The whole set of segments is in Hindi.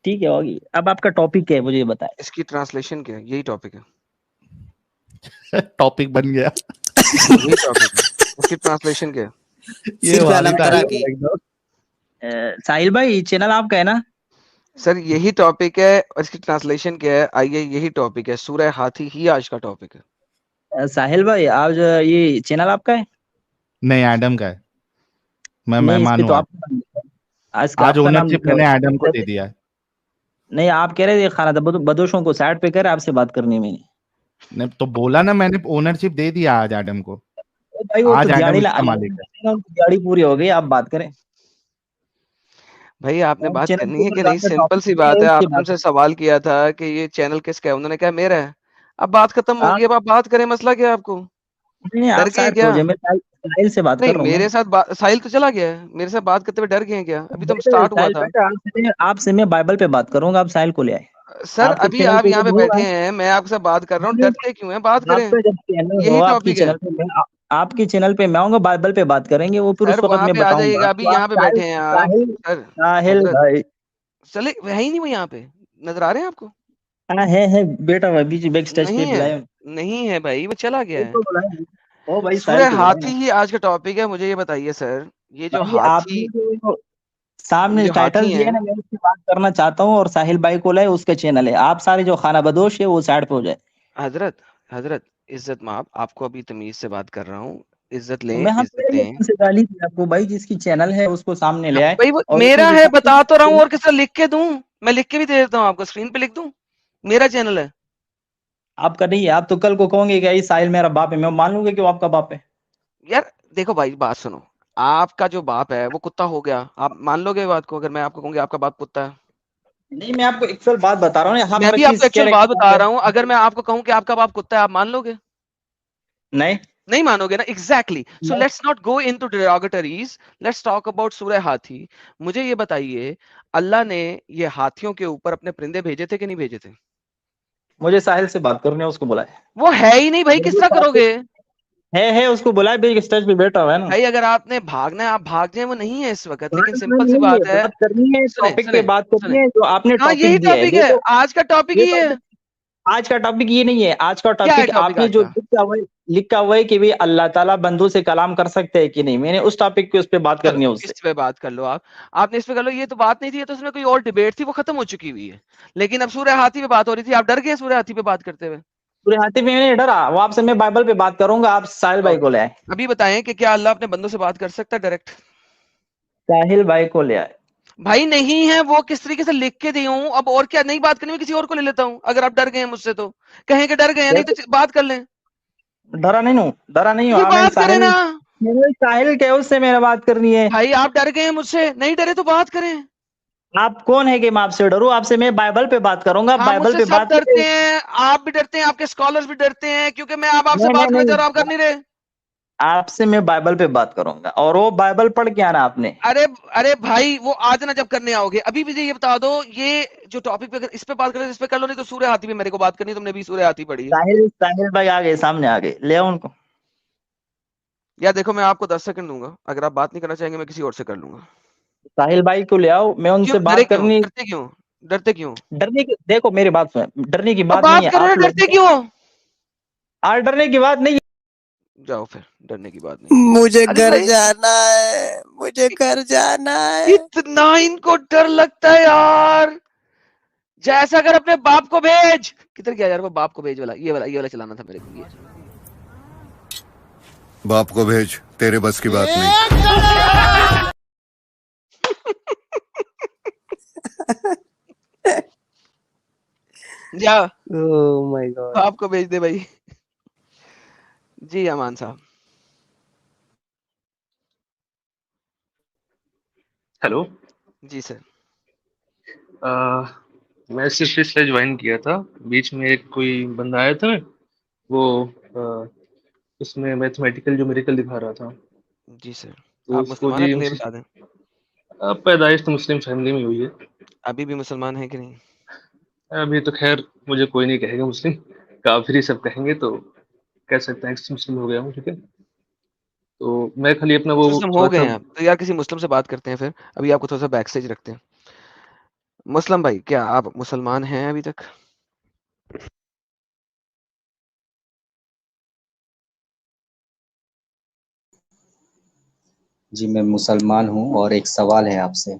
ठीक है, होगी। अब आपका टॉपिक क्या है मुझे ये बताएं। इसकी ट्रांसलेशन क्या है? यही टॉपिक है। टॉपिक बन गया। यही टॉपिक है। इसकी ट्रांसलेशन क्या है? ये सिर्फ वाली अलम तारीफ तरा है की। एकदम। साहिल भाई, चैनल आपका है ना? सर यही टॉपिक है और इसकी ट्रांसलेशन क्या है? आइए, यही टॉपिक है। सूरह हाथी ही आज का टॉपिक है। साहिल भाई, आज ये चैनल आपका है? नहीं, एडम का है। मैं नहीं, इस पे मेहमान तो हूँ आज। आपका नाम लिखा है। आज आपका नाम ओनरशिप लिखा हुआ मैंने है। एडम को दे दिया है। नहीं, आप कह रहे थे खाना था बदोशों को साइड पे कर, आपसे बात करनी है मैंने। नहीं तो बोला ना, मैंने ओनरशिप दे दिया आज एडम को। ओ भाई, वो तो आज दिहाड़ी एडम इसका मालिक है। दिहाड़ी पूरी हो गई, आप बात करें। भाई आपने और बात चैनल के करनी है ऊपर कि जो नहीं? आपका सिंपल सी टॉपिक है बात है। उसकी आपने बात हमसे सवाल किया था कि ये चैनल किसका है, उन्होंने कहा मेरा है। अब बात खत्म करें। होगी, अब आप बात करें। मसला क्या है आपको? नहीं, आप डर गए हैं साइड पे क्या? हो जाए, मैं साहिल से बात नहीं, कर रहा हूँ मैं। मेरे साथ साहिल तो चला गया है। मेरे साथ बात करते हुए डर गए हैं क्या? अभी तो स्टार्ट हुआ साहिल था। बेटा, आपसे मैं बाइबल पे बात करूंगा, आप साहिल को ले आए। सर आपके अभी चैनल आप पे यहाँ जब पे होगा, बैठे हैं, मैं आपसे बात कर रहा हूँ। डरते क्यों हैं? बात करें। आपका जब चैनल हो, यही आपकी टॉपिक है। चैनल पे आपके चैनल पे मैं आऊंगा, बाइबल पे बात करेंगे, वो फिर सर उस वक्त वहां मैं पे आ बताऊंगा। जाइएगा। अभी तो आप यहाँ पे साहिल बैठे हैं आप। साहिल सर साहिल हजरत, भाई। चले है ही नहीं वो यहाँ पे। नजर आ रहे हैं आपको? हाँ, है बेटा भाई, बीच बैक स्टेज पे नहीं है, बुलाए। नहीं है भाई, वो चला गया है। को बुलाए। ओ भाई, साहिल सूरह को बुलाए हाथी ना। ही आज का टॉपिक है। मुझे ये बताइए सर, ये जो भाई, हाथी, आपने जो ये सामने जो टाइटल हाथी दिया है। है ना, मैं उसकी बात करना चाहता हूँ, और साहिल भाई को लाए, उसका चैनल है। आप सारे जो खाना बदोश है वो साइड पे हो जाए। हजरत, हजरत, इज्जत माप, आपको अभी तमीज से बात कर रहा हूँ। इज्जत तो लें, मैं हम इज्जत दें। से गाली दी आपको भाई, जिसकी चैनल है उसको सामने ले आए। भाई वो और उसमें मेरा जो है, टॉपिक बता तो रहा हूँ। और किस तरह लिख के दूं? मैं लिख के भी दे देता हूँ आपको, स्क्रीन पे लिख दूं। मेरा चैनल है। आपका नहीं है, आप तो कल को कहोगे कि साहिल मेरा बाप है, मैं मान लूंगा कि वो आपका बाप है। यार देखो भाई, बात सुनो। आपका जो बाप है वो कुत्ता हो गया। आप मान लोगे बात को अगर मैं आपको कहूंगी आपका बाप कुत्ता है? नहीं, मैं आपको एक्चुअल बात बता रहा हूँ, हम मैं भी आपको किस एक्चुअल बात बता कैरेक्टर। रहा हूँ। अगर मैं आपको कहूँ कि आपका बाप कुत्ता है, आप मान लोगे? नहीं, नहीं मानोगे ना? एग्जैक्टली। सो नहीं। Let's not go into derogatories, let's talk about सूरह हाथी। मुझे ये बताइए, अल्लाह ने ये हाथियों के ऊपर अपने परिंदे भेजे थे कि नहीं भेजे थे? मुझे साहिल से बात करनी है, उसको बुलाए। वो है ही नहीं भाई, किस तरह करोगे? है उसको बुलाए, बेग स्टेज पे बैठा हुआ है ना। भाई अगर आपने भागना है आप भाग जाए, वो नहीं है इस वक्त। लेकिन बात सिंपल सी नहीं है, बात है। बात करनी है, सुने टॉपिक पे सुने बात करनी सुने, है, जो आपने हाँ यही टॉपिक दिया है टॉपिक है। देखो। आज का टॉपिक ये ही है। टॉपिक आज का टॉपिक ये नहीं है। आज का क्या है टॉपिक टॉपिक आपने आज जो का? लिखा हुआ है कि भाई अल्लाह ताला बंदों से कलाम कर सकते हैं कि नहीं, मैंने उस टॉपिक पे उस पे बात चलो करनी है उससे। इस पे बात कर लो आप। आपने इस पे कर लो। ये तो बात नहीं थी, ये तो उसमें कोई और डिबेट थी, वो खत्म हो चुकी हुई है। लेकिन अब सूरह हाथी पे बात हो रही थी। आप डर गए सूरह हाथी पे बात करते हुए? पूरे हाथी में मैंने डरा, वो आपसे मैं बाइबल पे बात करूंगा, आप साहिल भाई को ओके, ले आए। अभी बताएं कि क्या अल्लाह अपने बंदों से बात कर सकता है डायरेक्ट? साहिल भाई को ले आए। भाई नहीं है। वो किस तरीके से लिख के दी हूं। अब और क्या नहीं बात करनी, मैं किसी और को ले लेता हूं। अगर आप डर गए हैं मुझसे तो कहें कि डर गए हैं, नहीं देखो, तो बात कर लें। डरा नहीं तो हूँ। फिर हाँ, बात करें ना। मैंने साहिल के उससे मेरा बात करनी है। भाई आप डर गए हैं मुझसे, नहीं डरे तो बात करें। आप कौन है कि मैं आपसे डरूं? आपसे मैं बाइबल पे बात करूंगा, हाँ, बाइबल मुझसे पे सब बात डरते करें। हैं। आप भी डरते हैं, आपके स्कॉलर्स भी डरते हैं, क्योंकि मैं अब आपसे नहीं, नहीं, बात करने जा रहा हूं, आप कर नहीं, नहीं रहे। आपसे मैं बाइबल पे बात करूंगा, और वो बाइबल पढ़ के आना आपने। अरे अरे भाई, वो आज ना जब करने आओगे। अभी मुझे ये बता दो, ये जो टॉपिक पे अगर इस पे बात करें, इस पे कर लो। नहीं तो सूर्य हाथी पे मेरे को बात करनी है। तुमने भी सूर्य हाथी पढ़ी है? साहिल भाई आ गए, सामने आ गए, ले आओ उनको। या देखो, मैं आपको 10 सेकंड दूंगा। अगर आप बात नहीं करना चाहेंगे, मैं किसी और से कर लूंगा। साहिल भाई को ले आओ, मैं क्यों उनसे डरे? बात क्यों करनी। डरते? क्यों डरते? क्यों? डरने की, देखो मेरी बात सुन, डरने की तो बात नहीं बात है, कर रहे आप हो, डरते लोग। क्यों? आज डरने की बात नहीं है। जाओ फिर, डरने की बात नहीं है। मुझे अरे घर भाई, जाना है, मुझे घर जाना है। इतना इनको डर लगता है यार। जैसा कर अपने बाप को भेज। किधर गया यार वो बाप को भेज वाला? ये वाला चलाना था मेरे को। ये बाप को भेज, तेरे बस की बात नहीं। जा, ओह माय गॉड। बाप को भेज दे भाई। जी अमान साहब। हेलो। जी सर। मैं सिर्फ इसलिए ज्वाइन किया था, बीच में एक कोई बंदा आया था ना, वो उसमें मैथमेटिकल जो मेरिकल दिखा रहा था, जी सर। तो आप उसको मुसलमान हैं जी पहले ये बता दें। पैदाइश तो मुस्लिम फैमिली में हुई है। अभी भी मुसलमान हैं कि नहीं? अभी तो खैर मुझे कोई नहीं कहेगा मुस्लिम, काफिर ही सब कहेंगे, तो कह सकते हैं कि मुस्लिम हो गया हूँ। ठीक है, तो मैं खाली अपना वो मुस्लिम हो थोड़ा गए सा हैं आप तो यार, किसी मुस्लिम से बात करते हैं फिर। अभी आपको थोड़ा सा बैक स्टेज रखते हैं। मुस्लिम भाई, क्या आप मुसलमान हैं अभी तक? जी मैं मुसलमान हूँ और एक सवाल है आपसे।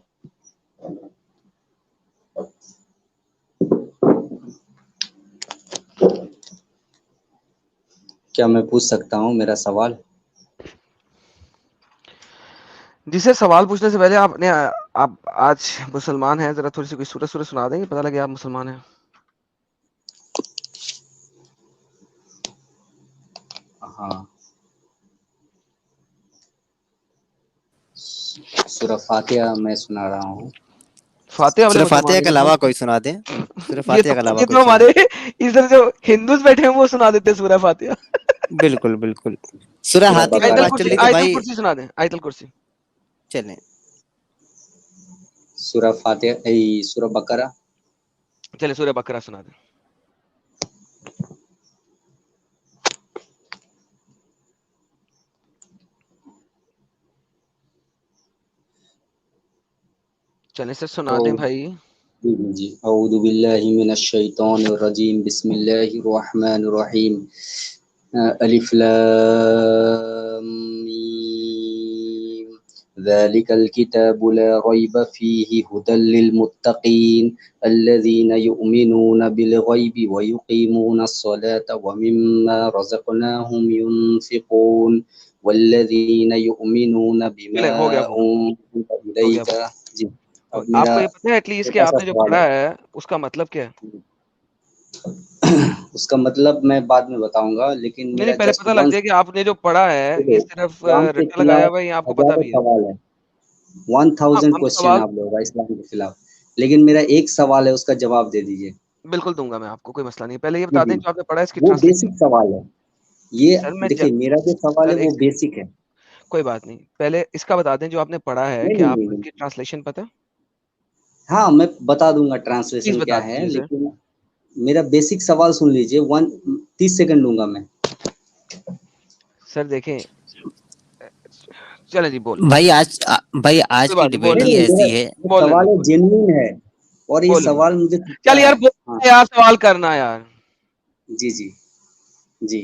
क्या मैं पूछ सकता हूँ मेरा सवाल? जिसे सवाल पूछने से पहले आप आज मुसलमान हैं, जरा थोड़ी सी कोई सूरत सुना देंगे, पता लगे आप मुसलमान हैं। हाँ, सूरह फातिहा मैं सुना रहा हूँ। फातिहा वाले सिर्फ फातिहा मुसलमान के अलावा कोई सुना दे, सिर्फ फातिहा के अलावा ये कोई तो सुना हमारे इधर जो हिंदूज बैठे हैं वो सुना देते हैं सूरह फातिहा। बिल्कुल बिल्कुल। सूरह सूरह हाथी का बकरा पास चल लीजिए आयतुल भाई, कुर्सी सुना दें, आयतुल कुर्सी। चलें। सूरह फातिहा सूरह बकरा। चले सूरह बकरा सुना दें। चले सर सुना दें भाई। जी औज़ु बिल्लाहि मिनश शैतानिर रजीम बिस्मिल्लाहिर रहमानिर रहीम अलिफ लाम मीम ज़ालिकल किताबु ला रैब फीहि हुदल लिल मुत्तक़ीन अल्लज़ीना युमिनूना बिल गैबि व युक़ीमूनस सलाता व मिम्मा रज़क़नाहुम युनफ़िक़ून वल्लज़ीना युमिनूना बिमा चले हो गया उनज़िला इलैका। जी अब मेरा आपको ये पता है एटलीस्ट कि छोटा सा आपने जो सवाल पढ़ा है। है उसका मतलब क्या है? उसका मतलब मैं बाद में बताऊंगा, लेकिन नहीं मेरा पहले जस्ट पता लग वन जाए कि आपने जो पढ़ा है ये सिर्फ इस्लाम के रट्टा लगाया खिलाफ हुआ है या आपको पता हजारों भी है? सवाल है, हाँ, 1000 हम क्वेश्चन सवाल आप लोग इस्लाम के खिलाफ, लेकिन मेरा एक सवाल है, उसका जवाब दे दीजिए। बिल्कुल दूंगा मैं आपको, कोई मसला नहीं। पहले ये जी बता दें जी, जो आपने पढ़ा है इसकी वो ट्रांसलेशन। बेसिक सवाल है। ये सर मैं देखिए, मेरा जो सवाल है सर वो एक सेकंड, बेसिक है। कोई बात नहीं, पहले इसका बता दें जो आपने पढ़ा है, नहीं क्या नहीं नहीं आपको नहीं, इसकी ट्रांसलेशन पता है? हाँ मैं बता दूंगा प्लीज ट्रांसलेशन क्या बता है, दीजिए सर। लेकिन मेरा बेसिक सवाल सुन लीजिए। 30 सेकंड लूंगा मैं। सर देखें, चलें जी बोलें, भाई आज कोई की बात नहीं डिबेट बोलें, नहीं ही नहीं, मेरा ऐसी है। ये बोलें सवाल है, बोलें जेन्युइन है, और ये बोलें। सवाल मुझे चल चुभता यार है। हाँ बोल यार, सवाल करना यार। जी जी जी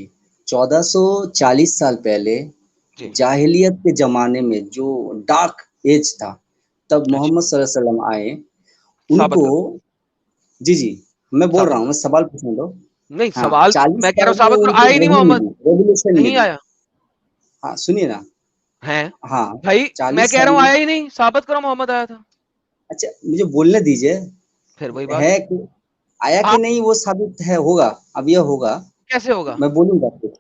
1440 साल पहले जी जाहिलियत के जमाने में जो डार्क एज था, तब अच्छा, मोहम्मद सल्लल्लाहु अलैहि वसल्लम आए। साबित उनको, करो, जी जी मैं बोल रहा साबित हूँ, मैं सवाल पूछने दो। नहीं हाँ, सवाल 40 मैं कह रहा हूँ साल में साबित करो, उनको आया ही नहीं वही मोहम्मद, मिली, रेवोल्यूशन नहीं मिली। आया हाँ सुनिए ना। है हाँ भाई, मैं 40 कह साल रहा हूँ में, आया ही नहीं, साबित करो मोहम्मद आया था। अच्छा मुझे बोलने दीजिए। फिर वही बात, है कि आया कि आप नहीं वो साबित है, होगा, अब यह होगा, कैसे होगा? मैं बोलूंगा फिर।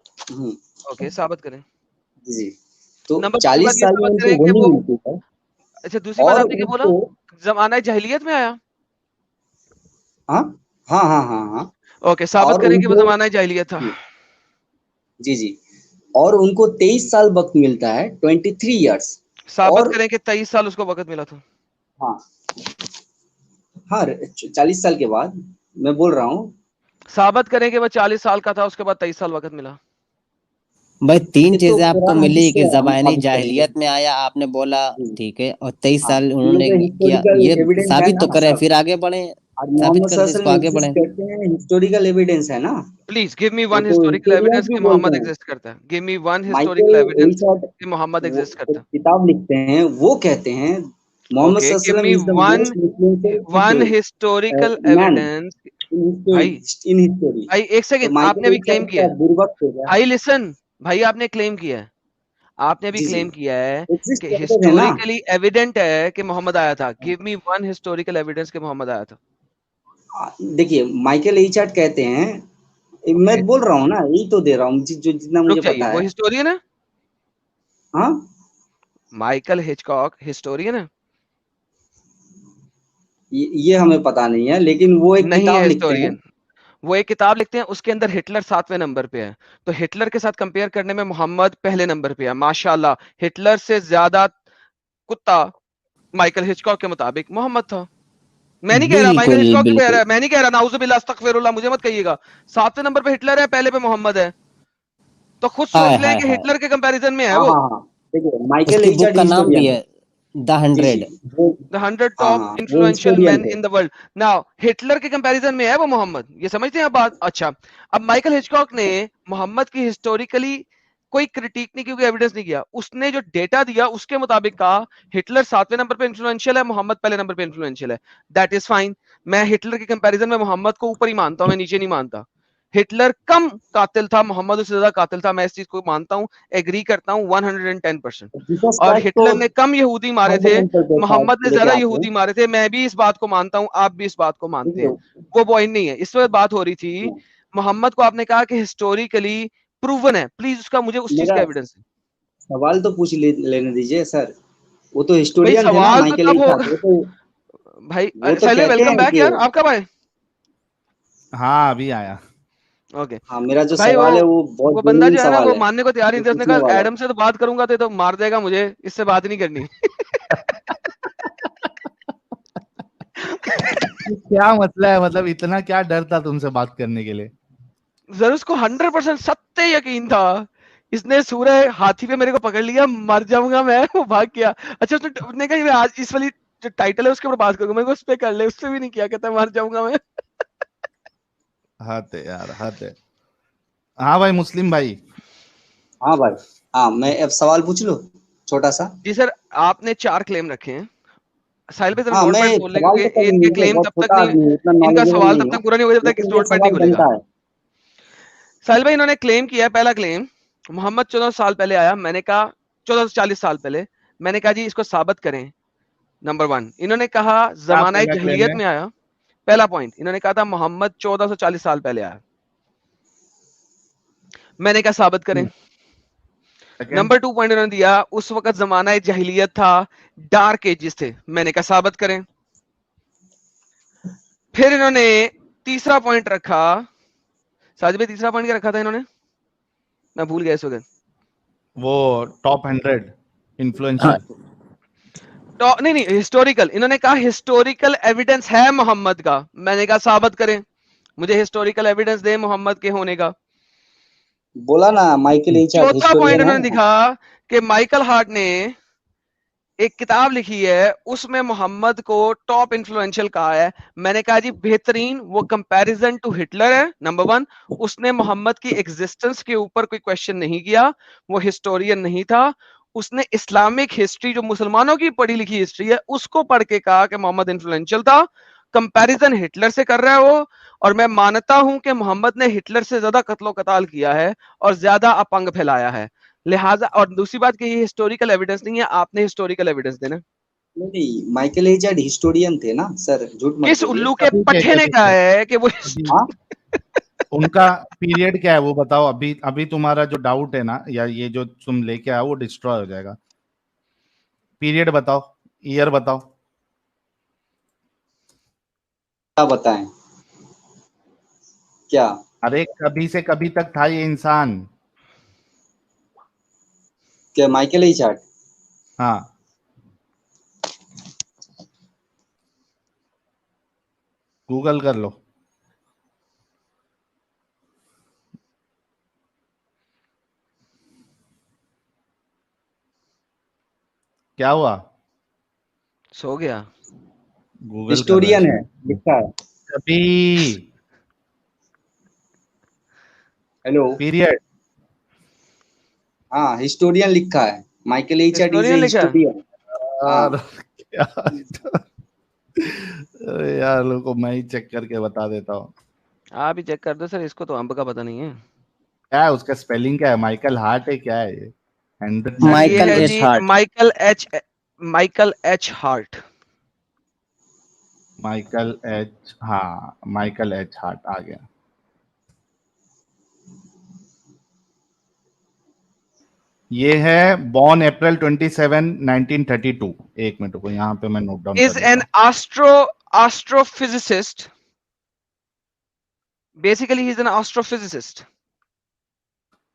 ओके साबित करें। जी जी, तो नंबर दूसरी बात 40 ये साल में साबित उनको करें कि वही वो, मिलती है, अच्छा दूसरी बात और आपने क्या बोला, उनको, जमाना जahiliyyat में आया? हाँ हाँ हाँ हाँ हाँ, ओके साबित और करें कि वो उनको, जमाना jahiliyyat था। जी जी, और उनको 23 साल वक्त मिलता है, 23 इयर्स। साबित और करें कि 23 साल उसको वक्त मिला था। हाँ हाँ 40 साल के बाद, मैं बोल रहा हूँ। साबित करें कि वो 40 साल का था, उसके बाद 23 साल वक्त मिला। भाई तीन ये तो चीजें आपको कुरान मिली हदीस से कि हम ज़बानी साबित करेंगे। जाहिलियत में आया, आपने बोला जी, ठीक है, और 23 हाँ साल हम लोग उन्होंने का किया, हिस्टोरिकल ये एविडेंस है साबित तो ना करें सब, फिर आगे बढ़े, और साबित मोहम्मद कर दे इसको, सल्लल्लाहु आगे अलैहि वसल्लम बढ़े। कहते हैं हिस्टोरिकल एविडेंस है ना, प्लीज गिव मी वो वन तो हिस्टोरिकल हिस्टोरियंस एविडेंस भी कि बोलते मोहम्मद हैं। एग्जिस्ट करता है। Give me one historical Michael evidence एलिसट कि मोहम्मद वो एग्जिस्ट करता एक किताब लिखते हैं, वो कहते हैं मोहम्मद है। ओके गिव सल्लल्लाहु मी अलैहि वसल्लम is the one most influential one feature historical man evidence. भाई इन हिस्टोरी। भाई एक तो सेकंड, आपने माइकल अभी क्लेम एलिसट किया का है, बुर्वक हो गया। भाई लिसन, भाई आपने क्लेम किया है, आपने अभी जी जी, क्लेम किया है एग्जिस्ट कि करते थे ना। हिस्टोरिकली एविडेंट है कि मोहम्मद आया था। Give me one historical evidence कि मोहम्मद आया था। देखिए माइकल एलिसट कहते हैं, मैं ओके बोल रहा हूँ ना, यही तो दे रहा हूँ जो जितना रुक मुझे जाइए, पता वो है। हिस्टोरियन है, हाँ माइकल हिचकॉक हिस्टोरियन है? ये हमें पता नहीं है, लेकिन वो एक नहीं है किताब लिखते हैं। हिस्टोरियन, वो एक किताब लिखते हैं, उसके अंदर हिटलर 7वें नंबर पे है, तो हिटलर के साथ कंपेयर करने में मोहम्मद पहले नंबर पे है। माशाल्लाह, हिटलर से ज्यादा कुत्ता माइकल हिचकॉक के मुताबिक मोहम्मद था। मैं नहीं कह रहा, माइकल बिल्कुल हिचकॉक ही कह बिल्कुल। रहा है, मैं नहीं कह रहा, नाउजुबिल्लाह अस्तगफिरुल्लाह, मुझे मत कहिएगा। 7वें नंबर पे हिटलर है, पहले पे मोहम्मद है, तो खुद हाय सोच लें हाय कि हाय, हिटलर के कंपैरिजन में है हाँ वो। हाँ हाँ, देखिए माइकल उसकी बुक एलिसट का नाम भी हिस्टोरियन है। है, द 100 द 100 हाँ, टॉप वो इन्फ्लुएंशियल historian मैन थे। In the world. Now Hitler के कंपैरिजन में है वो मोहम्मद, ये समझते हैं आप बात? अच्छा, अब माइकल हिचकॉक ने मोहम्मद की हिस्टोरिकली कोई क्रिटिक नहीं, क्योंकि एविडेंस नहीं किया, उसने जो डेटा दिया उसके मुताबिक कहा हिटलर 7वें नंबर पे इन्फ्लुएंशियल है, मोहम्मद पहले नंबर पे इन्फ्लुएंशियल है। That is fine. मैं हिटलर के कंपैरिजन में मोहम्मद को ऊपर ही मानता हूं, मैं नीचे नहीं मानता। हिटलर कम कातिल था, मोहम्मद उससे ज्यादा कातिल था, मैं इस चीज को मानता हूं, एग्री करता हूं 110%। जीसस और क्राइस्ट हिटलर तो ने कम यहूदी मारे थे, फंडामेंटल पे मोहम्मद ने लेके ज्यादा आते हैं। यहूदी मारे थे, मैं भी इस बात को मानता हूं, आप भी इस बात को मानते ठीक हैं। है। वो पॉइंट नहीं है, इस वक्त बात हो रही थी मोहम्मद को आपने कहा कि हिस्टोरिकली प्रूवन है, प्लीज उसका मुझे उस चीज का मेरा एविडेंस है। सवाल तो लेने दीजिए सर। वो तो भाई हिस्टोरियन थे ना सवाल तो माइकल तब एइचार्ट, होगा भाई। वो तो साहिल कहते वेलकम हैं बैक कि यार, आप कब आए? हाँ अभी आया। ओके हाँ, मेरा जो भाई सवाल है वो बहुत वो बंदा जेन्युइन जो है ना सवाल वो है, मानने को तैयार ही वो नहीं था, उसने पूछने कहा वाला एडम से तो बात करूंगा तो मार देगा मुझे, इससे बात नहीं करनी। क्या मतलब है, मतलब इतना क्या डर था तुमसे बात करने के लिए? जरूर उसको 100% सत्य यकीन था, इसने सूरह हाथी पे मेरे को पकड़ लिया, मर जाऊंगा मैं, वो भाग गया। अच्छा उसने कहा ये आज इस वाली जो टाइटल है उसके ऊपर बात करूंगा, मेरे को उस पे कर ले, उससे भी नहीं किया, कहता मर जाऊंगा मैं। हद है यार, हद है। हाँ भाई मुस्लिम भाई। हाँ भाई, हाँ मैं अब सवाल पूछ लूं छोटा सा। जी सर, आपने 4 क्लेम रखे हैं, साहिल पे जरा हाँ, नोट मैं पैड खोल ले, सवाल तो क्योंकि करूंगी, इनके मैं क्लेम बहुत तब तक छोटा नहीं, आदमी हूँ, इतना इनका नॉलेजेबल सवाल नहीं तब हूँ, तक पूरा नहीं होगा जब तक इस लेकिन ये नोट पैड नहीं सवाल खुलेगा। बनता है। साहिल भाई इन्होंने क्लेम किया है, पहला क्लेम, मोहम्मद 14 साल पहले आया, मैंने कहा 1440 साल पहले, मैंने कहा जी इसको साबित करें। नंबर 1 इन्होंने कहा क्या जमाना पहला क्लेम जहलियत है? में आया। पहला पॉइंट इन्होंने कहा था मोहम्मद 1440 साल पहले आया, मैंने कहा साबित करें। सेकंड। नंबर 2 पॉइंट इन्होंने दिया उस वक्त जमाना जहलियत था, डार्क एजेस थे, मैंने कहा साबित करें। फिर इन्होंने तीसरा पॉइंट रखा, साजिद भाई तीसरा पॉइंट क्या रखा था इन्होंने, मैं भूल गया इस वक्त। वो टॉप 100 इन्फ्लुएंशियल। नहीं नहीं, हिस्टोरिकल, इन्होंने कहा हिस्टोरिकल एविडेंस है मोहम्मद का, मैंने कहा साबित करें, मुझे हिस्टोरिकल एविडेंस दे मोहम्मद के होने का। बोला ना माइकल एइचार्ट चौथा पॉइंट हिस्टोरियन है। उन्होंने दिखा कि माइकल हार्ट ने एक किताब लिखी है, उसमें मोहम्मद को टॉप इन्फ्लुएंशियल कहा है, मैंने कहा जी बेहतरीन, वो कंपैरिजन टू हिटलर है। नंबर 1 उसने मोहम्मद की एग्जिस्टेंस के ऊपर कोई क्वेश्चन नहीं किया, वो हिस्टोरियन नहीं था, उसने इस्लामिक हिस्ट्री जो मुसलमानों की पढ़ी लिखी हिस्ट्री है उसको पढ़ के कहा कि मोहम्मद इन्फ्लुएंशियल था। कंपैरिजन हिटलर से कर रहा है वो, और मैं मानता हूं कि मोहम्मद ने हिटलर से ज्यादा कत्लो कताल किया है और ज्यादा अपंग फैलाया है, लिहाजा। और दूसरी बात कि ये हिस्टोरिकल एविडेंस नहीं है, आपने हिस्टोरिकल एविडेंस देना। नहीं, माइकल एइचार्ट हिस्टोरियन थे ना सर, झूठ मत किस बोलिए। उल्लू के अभी पट्टे ने कहते कहा थे। है कि वो अभी हाँ, उनका पीरियड क्या है वो बताओ। अभी अभी तुम्हारा जो डाउट है ना, या ये जो तुम लेके आओ वो डिस्ट्रॉय हो जाएगा। पीरियड बताओ, ईयर बताओ। क्या बताएं क्या? अरे कभी से कभी तक था ये इंसान। क्या माइकल एइचार्ट? हाँ गूगल कर लो। क्या हुआ? सो गया। गूगल कर हिस्टोरियन रहा है, लिखा है। कभी। Hello, period. हाँ हिस्टोरियन लिखा है, माइकल एइचार्ट इज ए हिस्टोरियन लिखा है? हिस्टोरियन। हाँ, यार क्या अरे यार लोगों को मैं ही चेक करके बता देता हूँ। आप ही चेक कर दो सर, इसको तो अंब का पता नहीं है। क्या है उसका स्पेलिंग, क्या है? माइकल हार्ट है, क्या है ये? हैंड्रिक सर ये माइकल है H G heart. Michael H heart. Michael H, हाँ माइकल एच हार्ट आ गया। ये है बॉर्न अप्रैल 27 1932। एक मिनट को यहाँ पे मैं नोट डाउन कर इज देता एन हूँ। Astrophysicist, basically he is an astrophysicist.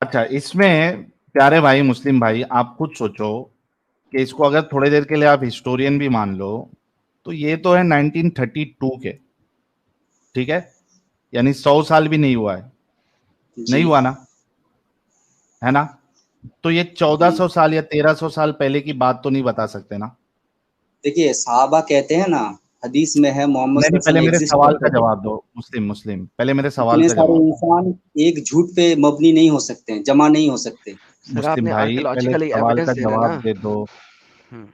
अच्छा इसमें प्यारे भाई मुस्लिम भाई, आप खुद सोचो कि इसको अगर थोड़ी देर के लिए आप हिस्टोरियन भी मान लो, तो ये तो है 1932 के, ठीक है? यानी 100 साल भी नहीं हुआ है, जी नहीं हुआ ना, है ना? तो ये 1400 साल या 1300 साल पहले की बात तो नहीं बता सकते ना? देखिए सहाबा कहते हैं ना, हदीस में है मोहम्मद नहीं, सल्लल्लाहु पहले अलैहि मेरे वसल्लम एग्जिस्ट सवाल का करते थे। जवाब दो। मुस्लिम पहले मेरे सवाल इतने का सारे जवाब दो। इंसान एक झूठ पे मबनी नहीं हो सकते हैं, जमा नहीं हो सकते। सर मुस्लिम आपने भाई पहले आर्कियोलॉजिकली सवाल एविडेंस का देना ना। जवाब दे दो। हम्म,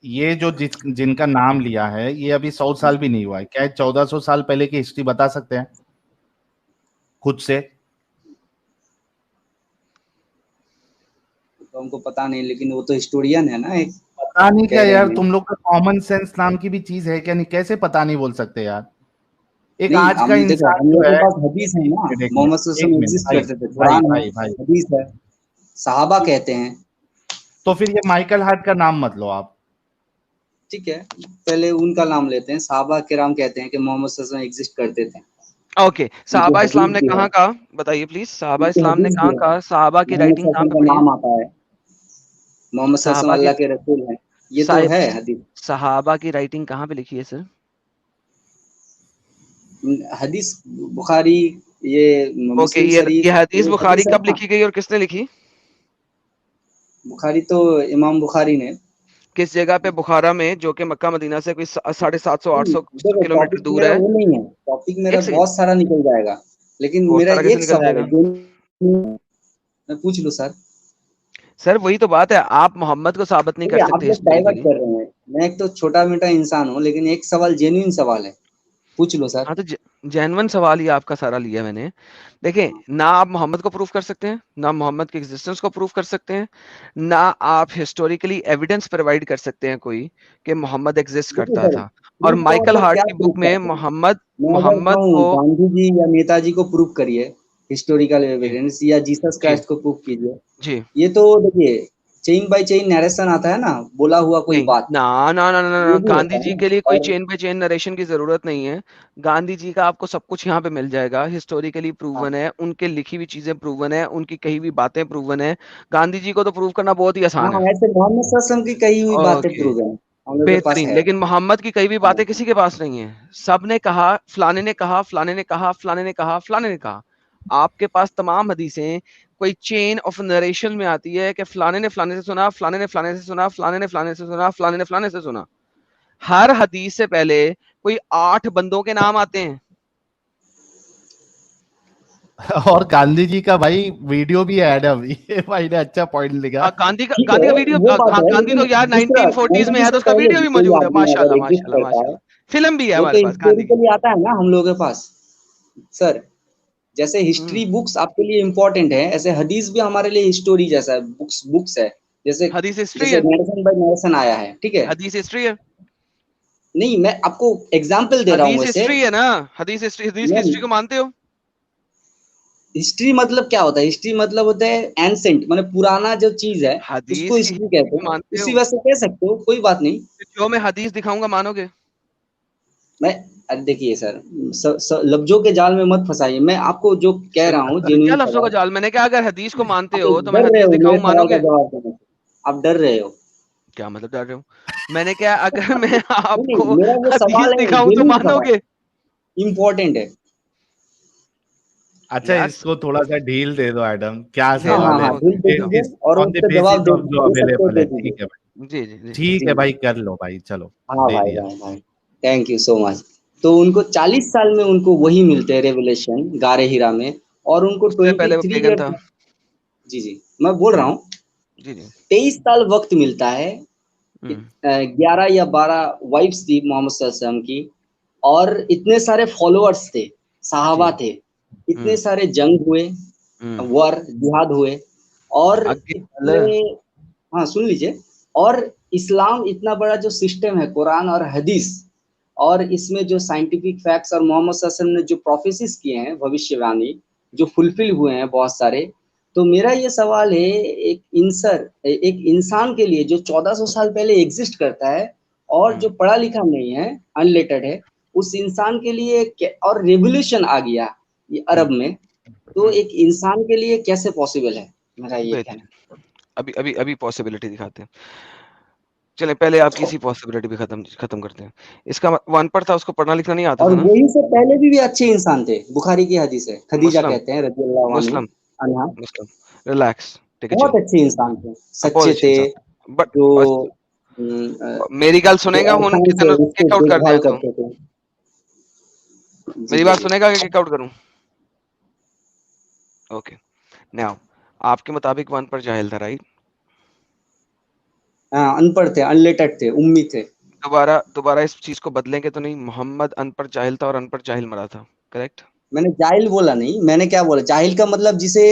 ये जो जिनका नाम लिया है, ये अभी 100 साल भी नहीं हुआ है, क्या 1400 साल पहले की हिस्ट्री बता सकते हैं खुद से? तो हमको पता नहीं, लेकिन वो तो हिस्टोरियन है ना एक। पता नहीं कह क्या रहे यार, हैं तुम लोग का कॉमन सेंस नाम की भी चीज है क्या? नहीं, कैसे पता नहीं बोल सकते यार? एक नहीं, आज का हम देखो इंसान हम जो लोगों के है, पास हदीस है ना, मोहम्मद सल्लल्लाहु अलैहि एक वसल्लम मिनट एग्जिस्ट भाई, करते थे, भाई कुरान है, भाई भाई हदीस है, सहाबा कहते हैं। तो फिर ये माइकल हार्ट का नाम मत लो आप। ठीक है, पहले उनका नाम लेते हैं। सहाबा किराम कहते हैं कि मोहम्मद सल्लल्लाहु अलैहि वसल्लम एग्जिस्ट करते थे। ओके, सहाबा उनकी इस्लाम हदीस ने भी कहाँ है, कहा, बताइए प्लीज, सहाबा उनकी इस्लाम ने हदीस भी कहाँ है। कहा, सहाबा की मोहम्मद राइटिंग कहाँ सल्लल्लाहु पे अलैहि वसल्लम का पढ़ी है? नाम आता है, मोहम्मद सल्लल्लाहु सहाबा अलैहि वसल्लम की अल्लाह के रसूल हैं, ये तो साहिब है हदीस। सहाबा की राइटिंग कहाँ पे लिखी है सर? हदीस बुखारी, ये ओके, मुस्लिम ये शरीफ, हदीस ये बुखारी हदीस है कब ना। लिखी गई और किसने लिखी? बुखारी तो इमाम बुखारी ने। किस जगह पे बुखारा में, जो कि मक्का मदीना से कोई 750 800 देखो किलोमीटर टॉपिक दूर मेरा है? वो नहीं है, टॉपिक मेरा एक सेकंड, बहुत सारा निकल जाएगा, लेकिन बहुत मेरा सारा कैसे एक निकल सवाल है जाएगा जो मैं पूछ लूं सर। सर? वही तो बात है, आप मोहम्मद को साबित नहीं कर देखिए आप सकते लोग डाइवर्ट हिस्टोरिकली। कर रहे हैं, मैं एक तो छोटा मोटा इंसान हूँ, लेकिन एक सवाल जेन्युइन सवाल है, पूछ लो सर। हाँ तो जेन्युइन सवाल ही आपका सारा लिया मैंने। देखिए, ना आप मोहम्मद को प्रूफ कर सकते हैं, ना मोहम्मद के एग्जिस्टेंस को प्रूफ कर सकते हैं, ना आप हिस्टोरिकली एविडेंस प्रोवाइड कर सकते हैं कोई कि मोहम्मद एग्जिस्ट देखिए करता सर, था। और प्रूफ का माइकल मतलब हार्ट क्या की बुक प्रूफ में करते हैं? मोहम्मद मैं अगर मोहम्मद कहूँ को गांधी जी या नेताजी को प्रूफ करिए, हिस्टोरिकल जी एविडेंस, या जीसस जी क्राइस्ट को प्रूफ कीजिए, जी ये तो देखिए चेन बाय चेन नरेशन आता है ना, बोला हुआ कोई नहीं, बात, ना ना ना ना ना ना, ये भी गांधी होता है जी ना। के लिए कोई और चेन पे चेन नरेशन की जरूरत नहीं है। गांधी जी का आपको सब कुछ यहाँ पे मिल जाएगा, हिस्टोरिकली हाँ प्रूवन है, उनके लिखी हुई चीजें प्रूवन है, उनकी कही हुई बातें प्रूवन है। गांधी जी को तो प्रूव करना बहुत ही आसान हाँ, है। ऐसे मोहम्मद सल्लल्लाहु अलैहि वसल्लम की कही हुई बातें ओके, प्रूव है, हम लोग के पास बेहतरीन। है। लेकिन मोहम्मद की कई भी हाँ, बातें किसी के पास नहीं है। सब ने कहा, फलाने ने कहा, फलाने ने कहा, फलाने ने कहा, फलाने ने कहा। आपके पास तमाम हदीसें कोई चेन ऑफ नरेशन में आती है कि फलाने ने फलाने से सुना, फलाने ने फलाने से सुना, फलाने ने फलाने से सुना, फलाने ने फलाने से सुना। हर हदीस से पहले कोई 8 बंदों के नाम आते हैं। और गांधी जी का भाई वीडियो भी ऐड है अभी। ये भाई ने अच्छा पॉइंट लिखा। ठीक गांधी है, का वीडियो, वो बात है, गांधी लेकिन तो यार दूसरा 1940s गांधी में जी है, तो से उसका पहले वीडियो भी भी कोई मौजूद है। आदमी अगर माशाल्लाह एग्जिस्ट माशाल्लाह करता है, माशाल्लाह, फिल्म भी है वो तो हमारे पास गांधी की। हिस्टोरिकली आता है ना हम लोगों के पास सर। जैसे हिस्ट्री बुक्स आपके लिए इम्पोर्टेंट है, ऐसे हदीस भी हमारे लिए हिस्टोरी जैसा है, बुक्स बुक्स है। जैसे हदीस हिस्ट्री जैसे है, नरेशन बाय नरेशन आया है, ठीक है। हदीस हिस्ट्री है, नहीं, मैं आपको एग्जाम्पल दे रहा हूँ हदीस वैसे। हिस्ट्री है ना। हदीस की मैं हिस्ट्री को मानते हो? हिस्ट्री मतलब क्या होता है? हिस्ट्री मतलब होता है एंसेंट, मतलब पुराना जो चीज है, उसको हदीस की हिस्ट्री हिस्ट्री कहते को हैं। मानते उसी हो? वजह से कह सकते हो, कोई बात नहीं। जो मैं हदीस दिखाऊंगा मानोगे? मैं अरे देखिए सर, लफ्जों के जाल में मत फंसाइए, मैं आपको जो कह रहा हूँ क्या जेन्युइन लफ्जों का सवाल। जाल? मैंने कहा अगर हदीस को मानते आप हो तो मैं डर रहे हदीस हो मेरे दिखाऊं, सवाल का मानोगे? जवाब देने से, आप डर रहे हो। क्या मतलब डर रहे हो? मैंने क्या, अगर मैं नहीं आपको नहीं, मेरा वो हदीस सवाल है, दिखाऊं तो जेन्युइन सवाल, मानोगे? इम्पोर्टेंट है। अच्छा, यार इसको थोड़ा सा ढील दे दो एडम, क्या दे रहा हाँ हूँ सवाल हाँ है? हाँ, दे बिल दे दे रहा हूँ। दीजिए और ऑन द उसका जवाब बेसिस ऑफ जो दे सकते हो अवेलेबल दे है, दीजिए। ठीक है भाई, जी जी जी ठीक जी है जी, भाई, कर लो भाई, चलो हाँ दे भाई दिया। भाई भाई, थैंक यू सो मच। तो उनको 40 साल में उनको वही मिलते हैं रेवलेशन गारे हीरा में, और उनको उससे पहले वो 23 पेगन ईयर, था। जी जी, मैं बोल रहा हूँ जी जी। 23 साल वक्त मिलता है। हम्म 11 या 12 वाइफ्स थी मोहम्मद सल्लल्लाहु अलैहि वसल्लम की, और इतने सारे फॉलोअर्स थे, जी। सहाबा थे, इतने हम्म सारे जंग हुए, हम्म war जिहाद हुए, और आगे चल। इतने, हाँ सुन लीजिए, और इस्लाम इतना बड़ा जो सिस्टम है, कुरान और हदीस, और इसमें जो साइंटिफिक फैक्ट्स और मोहम्मद सल्लल्लाहु अलैहि वसल्लम ने जो प्रोफेसिस किए हैं, भविष्यवाणी जो फुलफिल हुए हैं बहुत सारे। तो मेरा ये सवाल है, एक इंसान के लिए जो 1400 साल पहले एग्जिस्ट करता है, और जो पढ़ा लिखा नहीं है, अनलेटेड है, उस इंसान के लिए और रेवोल्यूशन आ गया ये अरब में, तो एक इंसान के लिए कैसे पॉसिबल है, मेरा ये कहना है। बेहतर। अभी अभी अभी पॉसिबिलिटी दिखाते हैं। चलें, पहले आपकी इसी पॉसिबिलिटी भी खत्म करते हैं। इसका वन पर था, उसको पढ़ना लिखना नहीं आता और था ना? वही से पहले भी अच्छे इंसान थे, बुखारी की हदीस है, खदीजा मुस्लिम कहते हैं रजी अल्लाह मुस्लिम अन्हा, मुस्लिम रिलैक्स, टेक अ चिल। बहुत अच्छे इंसान थे, बहुत सच्चे अच्छे थे, इंसान, बट जो मेरी गल सुनेगा जो हुन आसानी कि से तेनों उसकी किक आउट कर देखभाल दियां तू करते थे। जी मेरी बात बोलिए। सुनेगा कि किक आउट करूं ओके नाउ आपके मुताबिक वन पर जाहिल था राइट हाँ, अनपढ़ थे, अनलेटेड थे, उम्मी थे। दोबारा इस चीज को बदलेंगे तो नहीं मोहम्मद अनपढ़ जाहिल था और अनपढ़ जाहिल मरा था करेक्ट मैंने जाहिल बोला नहीं, मैंने क्या बोला, जाहिल का मतलब जिसे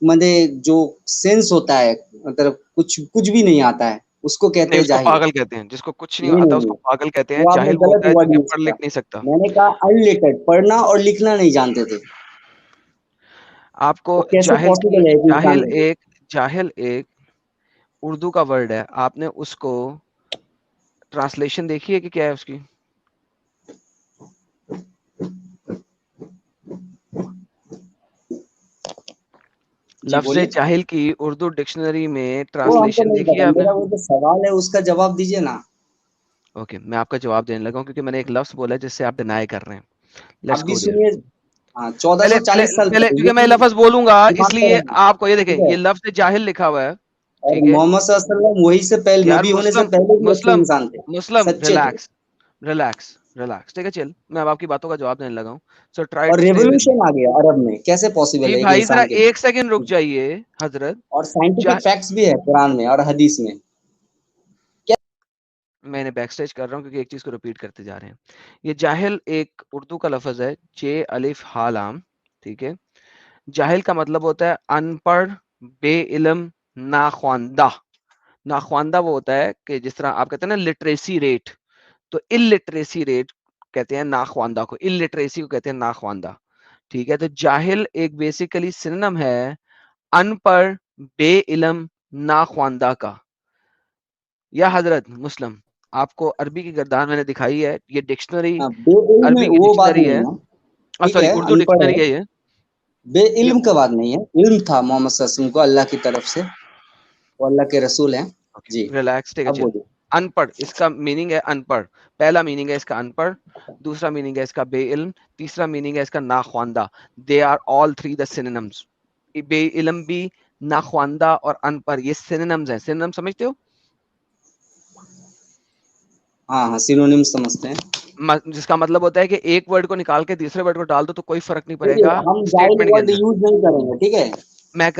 मतलब जो सेंस होता है, मतलब कुछ भी नहीं आता है, उसको कहते नहीं हैं उसको जाहिल। पागल कहते हैं जिसको कुछ नहीं नहीं आता नहीं उसको नहीं, पागल कहते हैं वो आपने जाहिल वो गलत होता है जो वर्ड कि यूज पढ़ किया। लिख नहीं सकता मैंने कहा अनलेटेड, पढ़ना और लिखना नहीं जानते थे। आपको वो कैसे पॉसिबल है एक इंसान में? जाहिल एक उर्दू का वर्ड है आपने उसको ट्रांसलेशन देखी है कि क्या है उसकी जी लफ्ज़ बोलिए। जाहिल की उर्दू डिक्शनरी में वो हमको ट्रांसलेशन नहीं देखी है पता, आपने मेरा वो जो सवाल है उसका जवाब दीजिए ना। ओके मैं आपका जवाब देने लगा हूं क्योंकि मैंने एक लफ्ज़ बोला है जिससे आप डिनाई कर रहे हैं आप लेट्स भी गो देयर सुनिए। हाँ, पहले पहले 1440 साल पहले पहले क्योंकि ये मैं चीज लफ्ज़ बोलूंगा दिमाग में इसलिए रखना, आपको ये देखें ठीक है। ये लफ्ज़ जाहिल लिखा हुआ है और ठीक है मोहम्मद सल्लल्लाहु अलैहि वसल्लम वही से पहले, यार नबी होने से मुस्लिम पहले भी अच्छे मुस्लिम इंसान थे, मुस्लिम सच्चे थे। रिलैक्स रिलैक्स रिलैक्स ठीक है चिल मैं अब आपकी बातों का जवाब देने लगा हूं सो ट्राई और to stay with me revolution आ गया अरब में, कैसे पॉसिबल जी है एक भाई जरा इंसान के एक सेकंड रुक लिए? जाइए हजरत और साइंटिफिक जा फैक्ट्स भी है कुरान में और हदीस में। मैंने बैकस्टेज कर रहा हूँ क्योंकि एक चीज को रिपीट करते जा रहे हैं ये जाहिल एक उर्दू का लफ्ज है जे अलिफ हा लाम ठीक है जाहिल का मतलब होता है अनपढ़ बेइल्म नाख्वांदा नाख्वांदा वो होता है कि जिस तरह आप कहते हैं ना लिटरेसी रेट तो इलिटरेसी रेट कहते हैं नाख्वांदा को इलिटरेसी को कहते हैं नाख्वांदा ठीक है तो जाहिल एक बेसिकली सिनोनिम है अनपढ़ बेइल्म नाख्वांदा का या हजरत मुस्लिम आपको अरबी की गर्दान मैंने दिखाई है ये डिक्शनरी हाँ, बेइल्म अरबी की वो बात डिक्शनरी नहीं है है, ठीक सॉरी है, उर्दू अनपढ़ डिक्शनरी है। है ये बेइल्म का बात नहीं है, इल्म था मोहम्मद सल्लल्लाहु अलैहि वसल्लम को अल्लाह की तरफ से, वो अल्लाह के रसूल हैं। जी, रिलैक्स टेक अ अब चिल बोलिए। अनपढ़ इसका मीनिंग है अनपढ़ पहला मीनिंग है इसका अनपढ़ दूसरा मीनिंग है इसका बेइल्म तीसरा मीनिंग है इसका नाख्वांदा they are all three the synonyms बेइल्म भी नाख्वांदा और अनपढ़ ये सिनोनिम्स हैं सिनोनिम समझते हो हाँ हाँ, सिनोनिम समझते हैं। जिसका मतलब होता है कि एक वर्ड को निकाल के दूसरे वर्ड को डाल दो तो कोई फर्क नहीं देखिए, पड़ेगा हम जाहिल स्टेटमेंट के वर्ड अंदर यूज नहीं करेंगे, ठीक है। मैं कर